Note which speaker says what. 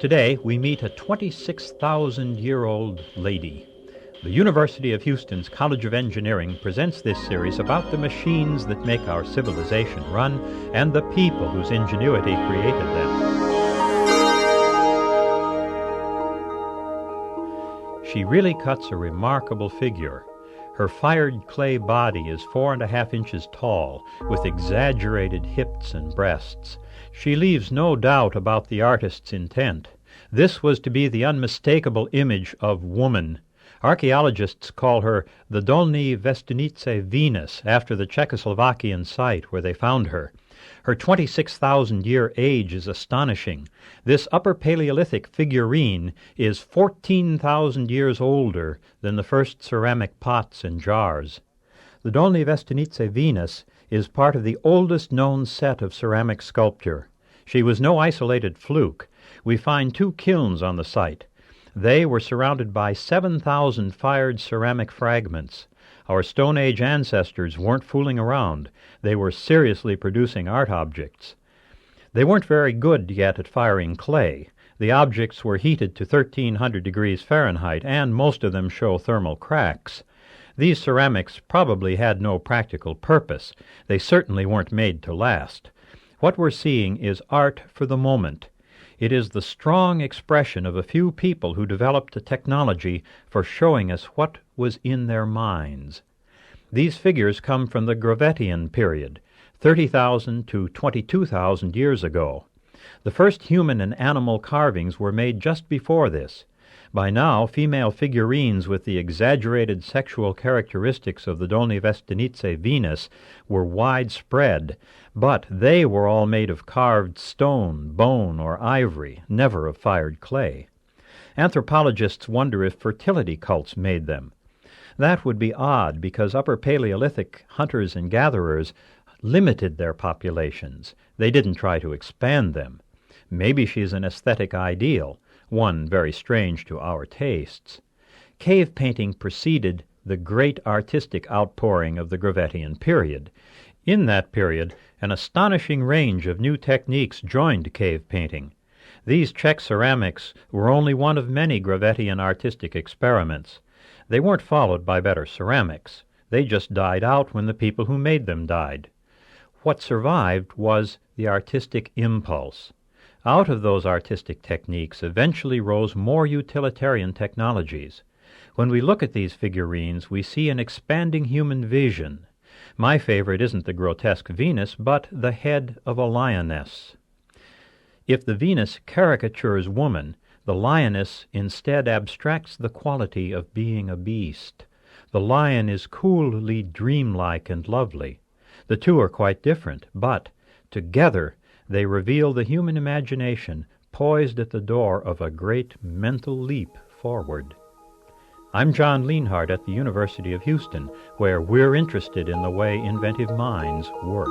Speaker 1: Today, we meet a 26,000-year-old lady. The University of Houston's College of Engineering presents this series about the machines that make our civilization run and the people whose ingenuity created them. She really cuts a remarkable figure. Her fired clay body is 4.5 inches tall, with exaggerated hips and breasts. She leaves no doubt about the artist's intent. This was to be the unmistakable image of woman. Archaeologists call her the Dolní Věstonice Venus, after the Czechoslovakian site where they found her. Her 26,000-year age is astonishing. This Upper Paleolithic figurine is 14,000 years older than the first ceramic pots and jars. The Dolní Věstonice Venus is part of the oldest known set of ceramic sculpture. She was no isolated fluke. We find 2 kilns on the site. They were surrounded by 7,000 fired ceramic fragments. Our Stone Age ancestors weren't fooling around. They were seriously producing art objects. They weren't very good yet at firing clay. The objects were heated to 1,300 degrees Fahrenheit, and most of them show thermal cracks. These ceramics probably had no practical purpose. They certainly weren't made to last. What we're seeing is art for the moment. It is the strong expression of a few people who developed a technology for showing us what was in their minds. These figures come from the Gravettian period, 30,000 to 22,000 years ago. The first human and animal carvings were made just before this. By now, female figurines with the exaggerated sexual characteristics of the Dolní Věstonice Venus were widespread, but they were all made of carved stone, bone, or ivory, never of fired clay. Anthropologists wonder if fertility cults made them. That would be odd, because Upper Paleolithic hunters and gatherers limited their populations. They didn't try to expand them. Maybe she's an aesthetic ideal, one very strange to our tastes. Cave painting preceded the great artistic outpouring of the Gravettian period. In that period, an astonishing range of new techniques joined cave painting. These Czech ceramics were only one of many Gravettian artistic experiments. They weren't followed by better ceramics. They just died out when the people who made them died. What survived was the artistic impulse. Out of those artistic techniques eventually rose more utilitarian technologies. When we look at these figurines, we see an expanding human vision. My favorite isn't the grotesque Venus, but the head of a lioness. If the Venus caricatures woman, the lioness instead abstracts the quality of being a beast. The lion is coolly dreamlike and lovely. The two are quite different, but together they reveal the human imagination poised at the door of a great mental leap forward. I'm John Lienhardt at the University of Houston, where we're interested in the way inventive minds work.